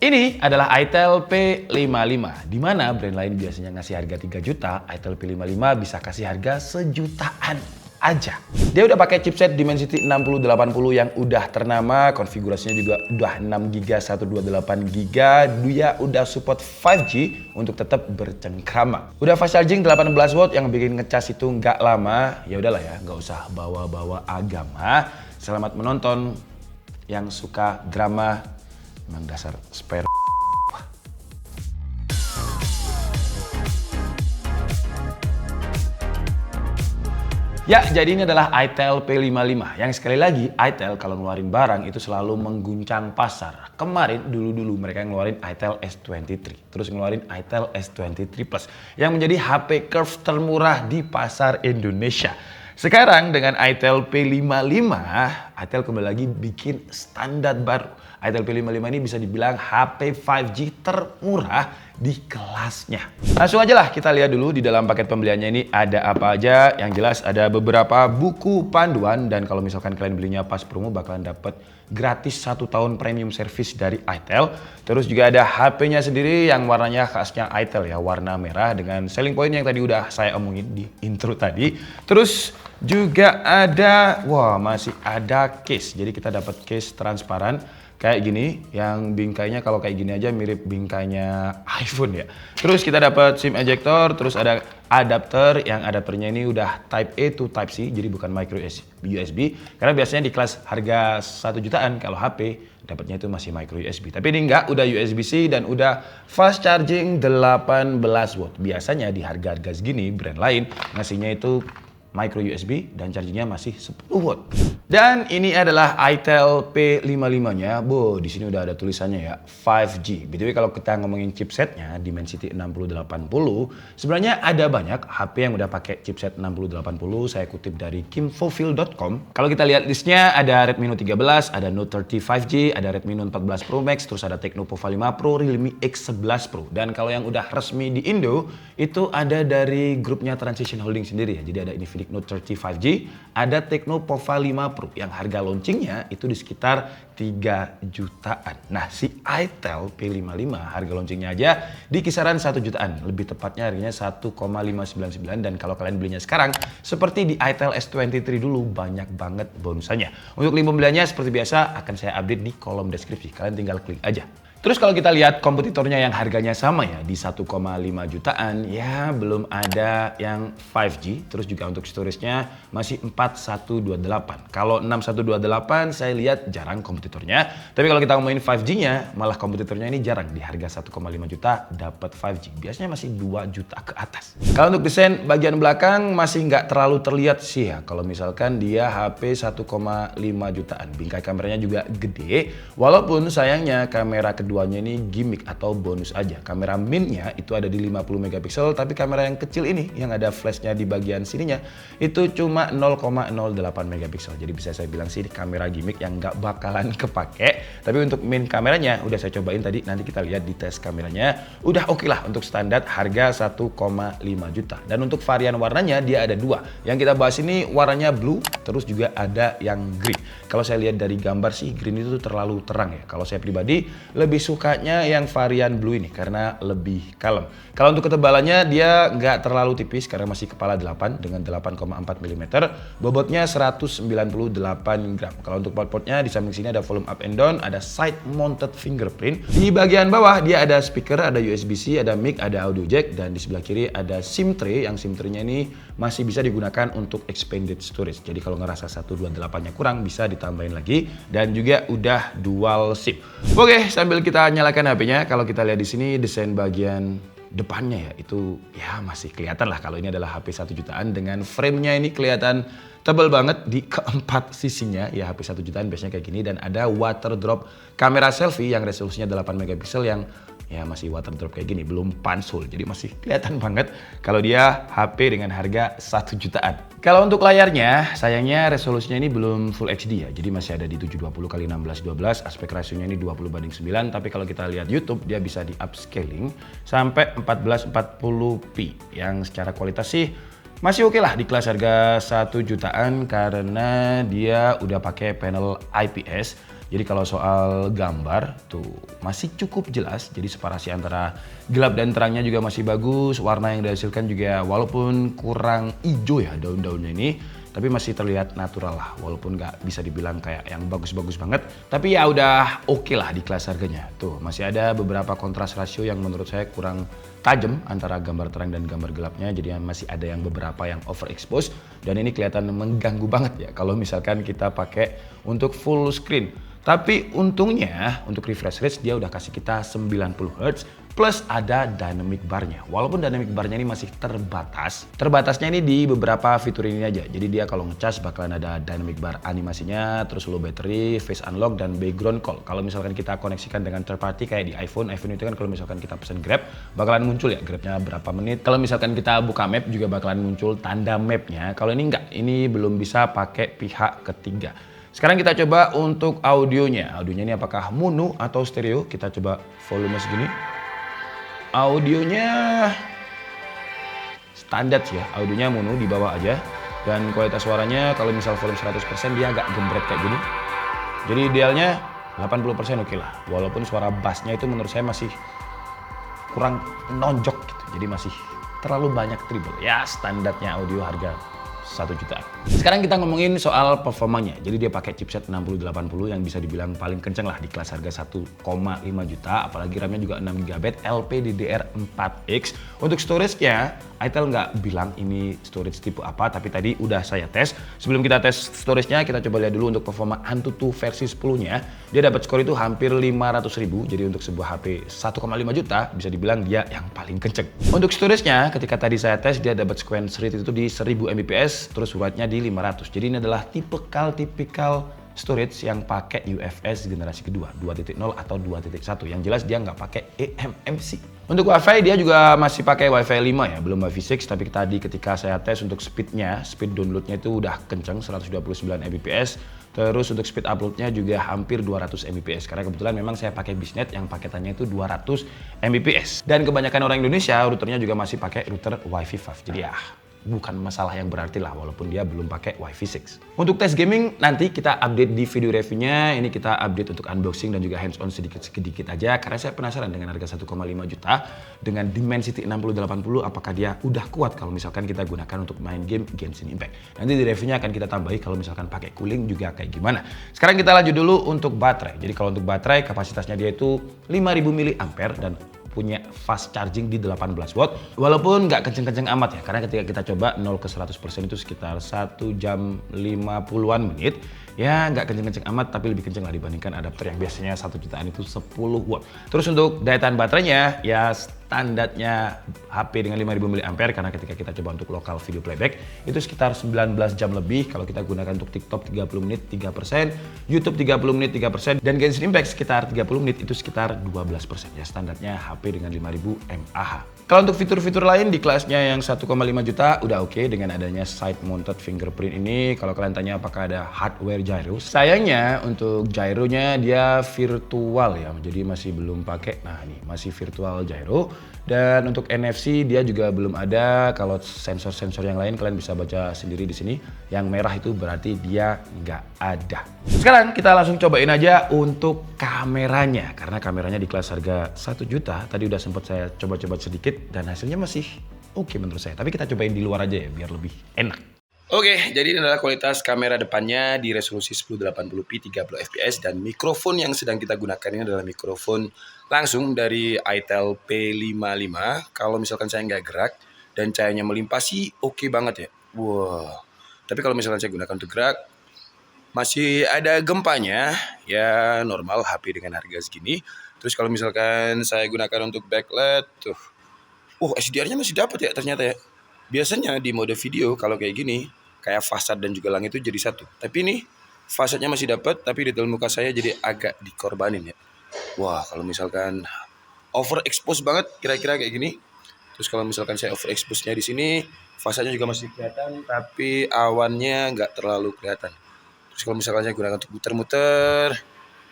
Ini adalah itel P55, di mana brand lain biasanya ngasih harga 3 juta, itel P55 bisa kasih harga sejutaan aja. Dia udah pakai chipset Dimensity 6080 yang udah ternama, konfigurasinya juga udah 6GB 128GB, dia udah support 5G untuk tetap bercengkrama. Udah fast charging 18W yang bikin ngecas itu nggak lama. Ya udahlah ya, nggak usah bawa-bawa agama. Selamat menonton yang suka drama. Emang dasar spare. Ya, jadi ini adalah itel P55 yang sekali lagi itel kalau ngeluarin barang itu selalu mengguncang pasar. Kemarin dulu mereka ngeluarin itel S23, terus ngeluarin itel S23 Plus yang menjadi HP curve termurah di pasar Indonesia. Sekarang dengan itel P55, itel kembali lagi bikin standar baru. itel P55 ini bisa dibilang HP 5G termurah di kelasnya. Langsung aja lah kita lihat dulu di dalam paket pembeliannya ini ada apa aja. Yang jelas ada beberapa buku panduan dan kalau misalkan kalian belinya pas promo bakalan dapat gratis 1 tahun premium service dari itel. Terus juga ada HP-nya sendiri yang warnanya khasnya itel ya, warna merah dengan selling point yang tadi udah saya omongin di intro tadi. Terus juga ada, masih ada case. Jadi kita dapat case transparan kayak gini, yang bingkainya kalau kayak gini aja mirip bingkainya iPhone ya. Terus kita dapat SIM ejector, terus ada adapter yang adapternya ini udah Type A to Type C, jadi bukan micro USB. Karena biasanya di kelas harga 1 jutaan kalau HP dapatnya itu masih micro USB. Tapi ini enggak, udah USB-C dan udah fast charging 18W. Biasanya di harga-harga segini brand lain ngasihnya itu micro USB dan chargingnya masih 10W. Dan ini adalah itel P55-nya. Di sini udah ada tulisannya ya, 5G. BTW kalau kita ngomongin chipsetnya Dimensity 6080, sebenarnya ada banyak HP yang udah pakai chipset 6080. Saya kutip dari kimfofil.com. Kalau kita lihat listnya ada Redmi Note 13, ada Note 30 5G, ada Redmi Note 14 Pro Max, terus ada Tecno Pova 5 Pro, Realme X11 Pro. Dan kalau yang udah resmi di Indo, itu ada dari grupnya Transition Holding sendiri ya. Jadi ada Infinix Note 30 5G, ada Tecno Pova 5 Pro yang harga launchingnya itu di sekitar 3 jutaan. Nah, si itel P55 harga launchingnya aja di kisaran 1 jutaan. Lebih tepatnya harganya 1,599 dan kalau kalian belinya sekarang seperti di itel S23 dulu banyak banget bonusannya. Untuk link pembeliannya seperti biasa akan saya update di kolom deskripsi. Kalian tinggal klik aja. Terus kalau kita lihat kompetitornya yang harganya sama ya di 1,5 jutaan, ya belum ada yang 5G. Terus juga untuk storage-nya masih 4128. Kalau 6128 saya lihat jarang kompetitornya. Tapi kalau kita ngomongin 5G-nya, malah kompetitornya ini jarang. Di harga 1,5 juta dapat 5G. Biasanya masih 2 juta ke atas. Kalau untuk desain bagian belakang masih nggak terlalu terlihat sih ya. Kalau misalkan dia HP 1,5 jutaan. Bingkai kameranya juga gede. Walaupun sayangnya kamera keduanya ini gimmick atau bonus aja. Kamera min-nya itu ada di 50 megapiksel, tapi kamera yang kecil ini yang ada flashnya di bagian sininya itu cuma 0,08 megapiksel. Jadi bisa saya bilang sih kamera gimmick yang nggak bakalan kepake. Tapi untuk min kameranya udah saya cobain tadi, nanti kita lihat di tes kameranya. Udah oke lah untuk standar harga 1,5 juta. Dan untuk varian warnanya dia ada 2. Yang kita bahas ini warnanya blue, terus juga ada yang green. Kalau saya lihat dari gambar sih green itu terlalu terang ya. Kalau saya pribadi lebih sukanya yang varian blue ini karena lebih kalem. Kalau untuk ketebalannya dia nggak terlalu tipis karena masih kepala 8 dengan 8,4 mm. Bobotnya 198 gram. Kalau untuk portnya di samping sini ada volume up and down, ada side mounted fingerprint. Di bagian bawah dia ada speaker, ada USB-C, ada mic, ada audio jack, dan di sebelah kiri ada SIM tray. Yang SIM tray-nya ini masih bisa digunakan untuk expanded storage. Jadi kalau ngerasa 128-nya kurang bisa ditambahin lagi, dan juga udah dual SIM. Oke, sambil kita nyalakan HP-nya, kalau kita lihat di sini desain bagian depannya ya itu ya masih kelihatan lah kalau ini adalah HP 1 jutaan dengan frame-nya ini kelihatan tebal banget di keempat sisinya ya. HP 1 jutaan biasanya kayak gini, dan ada water drop kamera selfie yang resolusinya 8 megapiksel yang ya masih water drop kayak gini, belum punch-hole. Jadi masih kelihatan banget kalau dia HP dengan harga 1 jutaan. Kalau untuk layarnya, sayangnya resolusinya ini belum Full HD ya. Jadi masih ada di 720x1612, aspek rasionya ini 20:9. Tapi kalau kita lihat YouTube, dia bisa di upscaling sampai 1440p. Yang secara kualitas sih masih oke lah di kelas harga 1 jutaan karena dia udah pakai panel IPS. Jadi kalau soal gambar tuh masih cukup jelas, jadi separasi antara gelap dan terangnya juga masih bagus, warna yang dihasilkan juga walaupun kurang hijau ya daun-daunnya ini, tapi masih terlihat natural lah, walaupun nggak bisa dibilang kayak yang bagus-bagus banget, tapi ya udah oke lah di kelas harganya. Tuh masih ada beberapa kontras rasio yang menurut saya kurang tajam antara gambar terang dan gambar gelapnya, jadi masih ada yang beberapa yang overexpose dan ini kelihatan mengganggu banget ya kalau misalkan kita pakai untuk full screen. Tapi untungnya untuk refresh rate dia udah kasih kita 90 Hz plus ada dynamic bar-nya. Walaupun dynamic bar-nya ini masih terbatas. Terbatasnya ini di beberapa fitur ini aja. Jadi dia kalau ngecas bakalan ada dynamic bar animasinya, terus low battery, face unlock dan background call. Kalau misalkan kita koneksikan dengan third party kayak di iPhone itu kan kalau misalkan kita pesan Grab bakalan muncul ya Grabnya berapa menit. Kalau misalkan kita buka map juga bakalan muncul tanda mapnya. Kalau ini enggak, ini belum bisa pakai pihak ketiga. Sekarang kita coba untuk audionya. Audionya ini apakah mono atau stereo? Kita coba volume segini. Audionya standar sih ya. Audionya mono di bawah aja. Dan kualitas suaranya kalau misal volume 100% dia agak gembret kayak gini. Jadi idealnya 80% oke lah. Walaupun suara bassnya itu menurut saya masih kurang nonjok gitu. Jadi masih terlalu banyak treble. Ya standarnya audio harga 1 juta. Sekarang kita ngomongin soal performanya. Jadi dia pakai chipset 6080 yang bisa dibilang paling kenceng lah di kelas harga 1,5 juta. Apalagi RAM-nya juga 6GB LPDDR4X. Untuk storage-nya, itel nggak bilang ini storage tipe apa, tapi tadi udah saya tes. Sebelum kita tes storage-nya, kita coba lihat dulu untuk performa Antutu versi 10-nya. Dia dapat skor itu hampir 500.000. Jadi untuk sebuah HP 1,5 juta, bisa dibilang dia yang paling kenceng. Untuk storage-nya, ketika tadi saya tes, dia dapat sequence rate itu di 1000 Mbps. Terus wattnya di 500. Jadi ini adalah tipikal storage yang pakai UFS generasi kedua 2.0 atau 2.1. Yang jelas dia nggak pakai eMMC. Untuk WiFi dia juga masih pakai WiFi 5 ya, belum WiFi 6. Tapi tadi ketika saya tes untuk speednya, speed downloadnya itu udah kenceng 129 Mbps. Terus untuk speed uploadnya juga hampir 200 Mbps. Karena kebetulan memang saya pakai Bisnet yang paketannya itu 200 Mbps. Dan kebanyakan orang Indonesia routernya juga masih pakai router WiFi 5. Jadi ya bukan masalah yang berarti lah walaupun dia belum pakai WiFi 6. Untuk tes gaming nanti kita update di video reviewnya. Ini kita update untuk unboxing dan juga hands on sedikit aja karena saya penasaran dengan harga 1,5 juta dengan Dimensity 6080 apakah dia udah kuat kalau misalkan kita gunakan untuk main game Genshin Impact. Nanti di reviewnya akan kita tambahi kalau misalkan pakai cooling juga kayak gimana. Sekarang kita lanjut dulu untuk baterai. Jadi kalau untuk baterai kapasitasnya dia itu 5000 mAh dan punya fast charging di 18 watt. Walaupun nggak kenceng-kenceng amat ya, karena ketika kita coba 0 ke 100% itu sekitar 1 jam 50-an menit. Ya nggak kenceng-kenceng amat, tapi lebih kenceng lah dibandingkan adapter yang biasanya 1 jutaan itu 10 watt. Terus untuk daya tahan baterainya, ya standarnya HP dengan 5000 mAh karena ketika kita coba untuk lokal video playback itu sekitar 19 jam lebih. Kalau kita gunakan untuk TikTok 30 menit 3%, YouTube 30 menit 3%, dan Genshin Impact sekitar 30 menit itu sekitar 12%. Ya standarnya HP dengan 5000 mAh. Kalau untuk fitur-fitur lain di kelasnya yang 1,5 juta udah oke dengan adanya side mounted fingerprint ini. Kalau kalian tanya apakah ada hardware gyro, sayangnya untuk gyronya dia virtual ya, jadi masih belum pakai. Nah ini masih virtual gyro. Dan untuk NFC dia juga belum ada. Kalau sensor-sensor yang lain kalian bisa baca sendiri di sini. Yang merah itu berarti dia nggak ada. Sekarang kita langsung cobain aja untuk kameranya. Karena kameranya di kelas harga 1 juta tadi udah sempat saya coba-coba sedikit dan hasilnya masih oke menurut saya. Tapi kita cobain di luar aja ya biar lebih enak. Oke, jadi ini adalah kualitas kamera depannya di resolusi 1080p 30 fps dan mikrofon yang sedang kita gunakan ini adalah mikrofon langsung dari itel P55. Kalau misalkan saya nggak gerak dan cahayanya melimpah sih oke banget ya. Wow. Tapi kalau misalkan saya gunakan untuk gerak masih ada gempanya, ya normal HP dengan harga segini. Terus kalau misalkan saya gunakan untuk backlight, tuh, HDR-nya masih dapat ya ternyata ya. Biasanya di mode video kalau kayak gini, kayak fasad dan juga langit itu jadi satu. Tapi ini fasadnya masih dapat, tapi detail muka saya jadi agak dikorbanin ya. Wah, kalau misalkan overexpose banget, kira-kira kayak gini. Terus kalau misalkan saya overexpose-nya di sini, fasadnya juga masih kelihatan, tapi awannya nggak terlalu kelihatan. Terus kalau misalkan saya gunakan untuk muter-muter,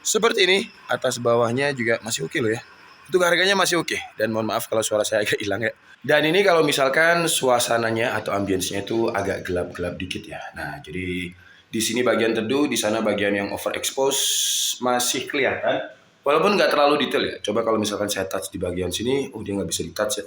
seperti ini, atas bawahnya juga masih oke loh ya. Itu harganya masih oke. Dan mohon maaf kalau suara saya agak hilang ya. Dan ini kalau misalkan suasananya atau ambience-nya itu agak gelap-gelap dikit ya. Nah, jadi Di sini bagian teduh, di sana bagian yang overexpose masih kelihatan. Walaupun nggak terlalu detail ya. Coba kalau misalkan saya touch di bagian sini, dia nggak bisa di touch ya.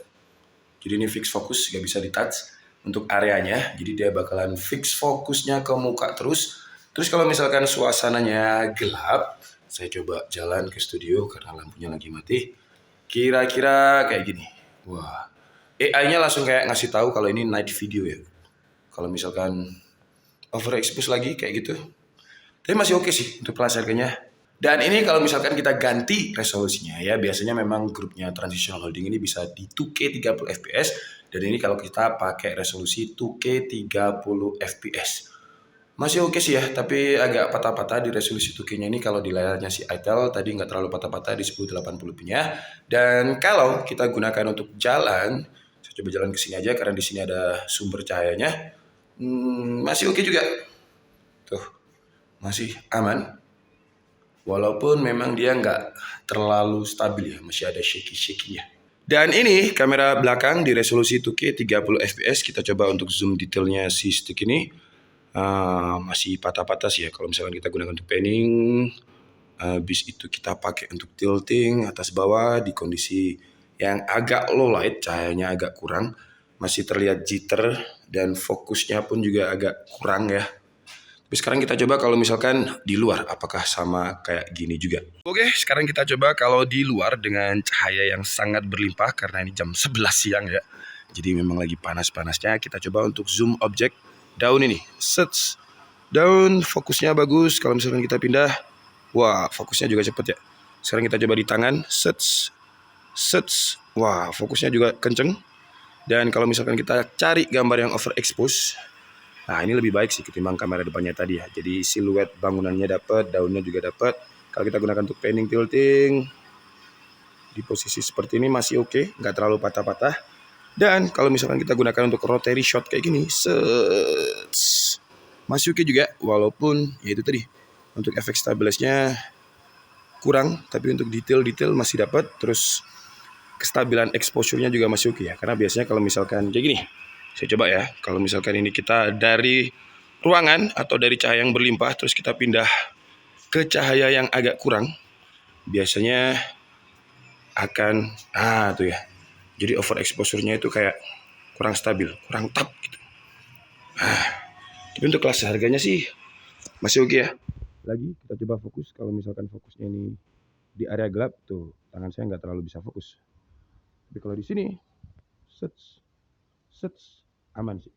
Jadi ini fix fokus, nggak bisa di touch untuk areanya. Jadi dia bakalan fix fokusnya ke muka terus. Terus kalau misalkan suasananya gelap, saya coba jalan ke studio karena lampunya lagi mati. Kira-kira kayak gini. Wah, AI-nya langsung kayak ngasih tahu kalau ini night video ya. Kalau misalkan overexpose lagi kayak gitu. Tapi masih oke sih untuk kelas harganya. Dan ini kalau misalkan kita ganti resolusinya ya, biasanya memang grupnya Transitional Holding ini bisa di 2K 30 fps. Dan ini kalau kita pakai resolusi 2K 30 fps. Masih oke sih ya, tapi agak patah-patah di resolusi 2K-nya ini kalau di layarnya si itel tadi nggak terlalu patah-patah di 1080p-nya. Dan kalau kita gunakan untuk jalan, saya coba jalan ke sini aja karena di sini ada sumber cahayanya. Masih oke juga. Tuh, masih aman. Walaupun memang dia nggak terlalu stabil ya, masih ada shaky-shaky-nya. Dan ini kamera belakang di resolusi 2K 30 fps. Kita coba untuk zoom detailnya si stick ini. Masih patah-patah sih ya kalau misalkan kita gunakan untuk panning. Habis itu kita pakai untuk tilting atas bawah di kondisi yang agak low light, cahayanya agak kurang. Masih terlihat jitter dan fokusnya pun juga agak kurang ya. Tapi sekarang kita coba kalau misalkan di luar, apakah sama kayak gini juga. Oke, sekarang kita coba kalau di luar dengan cahaya yang sangat berlimpah karena ini jam 11 siang ya. Jadi memang lagi panas-panasnya. Kita coba untuk zoom objek daun ini. Sets. Daun fokusnya bagus. Kalau misalkan kita pindah, wah fokusnya juga cepet ya. Sekarang kita coba di tangan. Sets. Sets. Wah fokusnya juga kenceng. Dan kalau misalkan kita cari gambar yang overexpose, nah ini lebih baik sih ketimbang kamera depannya tadi ya. Jadi siluet bangunannya dapat, daunnya juga dapat. Kalau kita gunakan untuk panning tilting di posisi seperti ini masih oke, nggak terlalu patah-patah. Dan kalau misalkan kita gunakan untuk rotary shot kayak gini, masih oke juga. Walaupun ya itu tadi untuk efek stabilisnya kurang, tapi untuk detail-detail masih dapat. Terus kestabilan exposure-nya juga masih oke ya. Karena biasanya kalau misalkan kayak gini, saya coba ya, kalau misalkan ini kita dari ruangan atau dari cahaya yang berlimpah, terus kita pindah ke cahaya yang agak kurang, biasanya akan, tuh ya, jadi overexposure-nya itu kayak kurang stabil, kurang tap gitu. Tapi untuk kelas harganya sih masih oke ya. Lagi kita coba fokus, kalau misalkan fokusnya ini di area gelap, tuh tangan saya nggak terlalu bisa fokus. Tapi kalau di sini, sets, aman sih.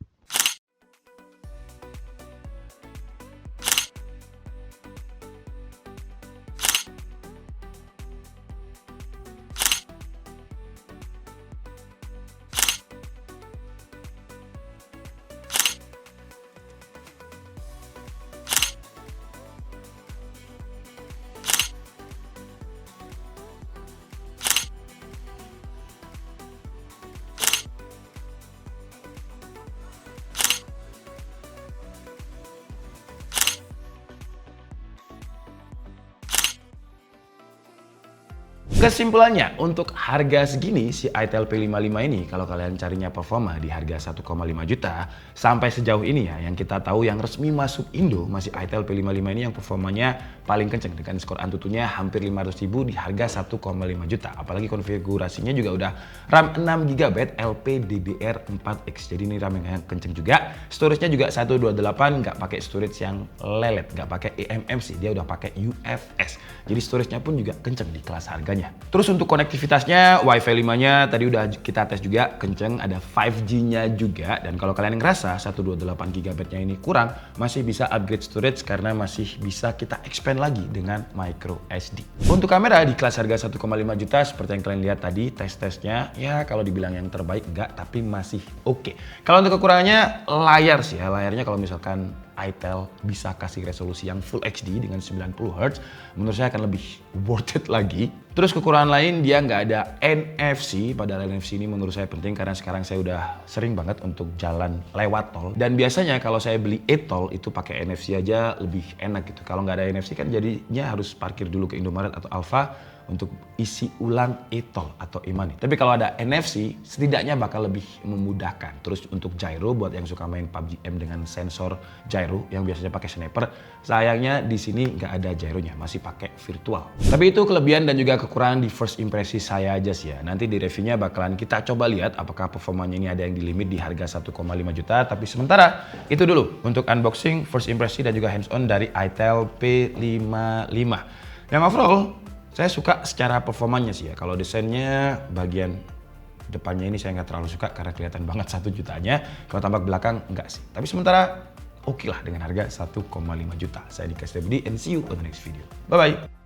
Kesimpulannya, untuk harga segini si itel P55 ini, kalau kalian carinya performa di harga 1,5 juta, sampai sejauh ini ya, yang kita tahu yang resmi masuk Indo masih itel P55 ini yang performanya paling kenceng dengan skor Antutunya hampir 500.000 di harga 1,5 juta. Apalagi konfigurasinya juga udah RAM 6GB LPDDR4X. Jadi ini RAM yang kenceng juga. Storage-nya juga 128, nggak pakai storage yang lelet, nggak pakai eMMC, dia udah pakai UFS. Jadi storage-nya pun juga kenceng di kelas harganya. Terus untuk konektivitasnya, Wi-Fi 5-nya tadi udah kita tes juga kenceng, ada 5G-nya juga. Dan kalau kalian ngerasa 128GB-nya ini kurang, masih bisa upgrade storage karena masih bisa kita expand lagi dengan micro SD. Untuk kamera di kelas harga 1,5 juta seperti yang kalian lihat tadi, tes-tesnya ya kalau dibilang yang terbaik enggak, tapi masih oke. Kalau untuk kekurangannya layar sih ya, layarnya kalau misalkan itel bisa kasih resolusi yang Full HD dengan 90Hz, menurut saya akan lebih worth it lagi. Terus kekurangan lain dia nggak ada NFC, padahal NFC ini menurut saya penting karena sekarang saya udah sering banget untuk jalan lewat tol. Dan biasanya kalau saya beli e-tol itu pakai NFC aja lebih enak gitu. Kalau nggak ada NFC kan jadinya harus parkir dulu ke Indomaret atau Alfa untuk isi ulang e-toll atau e-money. Tapi kalau ada NFC, setidaknya bakal lebih memudahkan. Terus untuk gyro buat yang suka main PUBG M dengan sensor gyro yang biasanya pakai sniper, sayangnya di sini nggak ada gyronya, masih pakai virtual. Tapi itu kelebihan dan juga kekurangan di first impresi saya aja sih ya. Nanti di reviewnya bakalan kita coba lihat apakah performanya ini ada yang di limit di harga 1,5 juta. Tapi sementara itu dulu untuk unboxing, first impresi dan juga hands on dari itel P55. Yang overall saya suka secara performanya sih ya. Kalau desainnya bagian depannya ini saya nggak terlalu suka karena kelihatan banget 1 jutanya. Kalau tampak belakang enggak sih. Tapi sementara oke lah dengan harga 1,5 juta. Saya Dika Setiabudi and see you on the next video. Bye bye.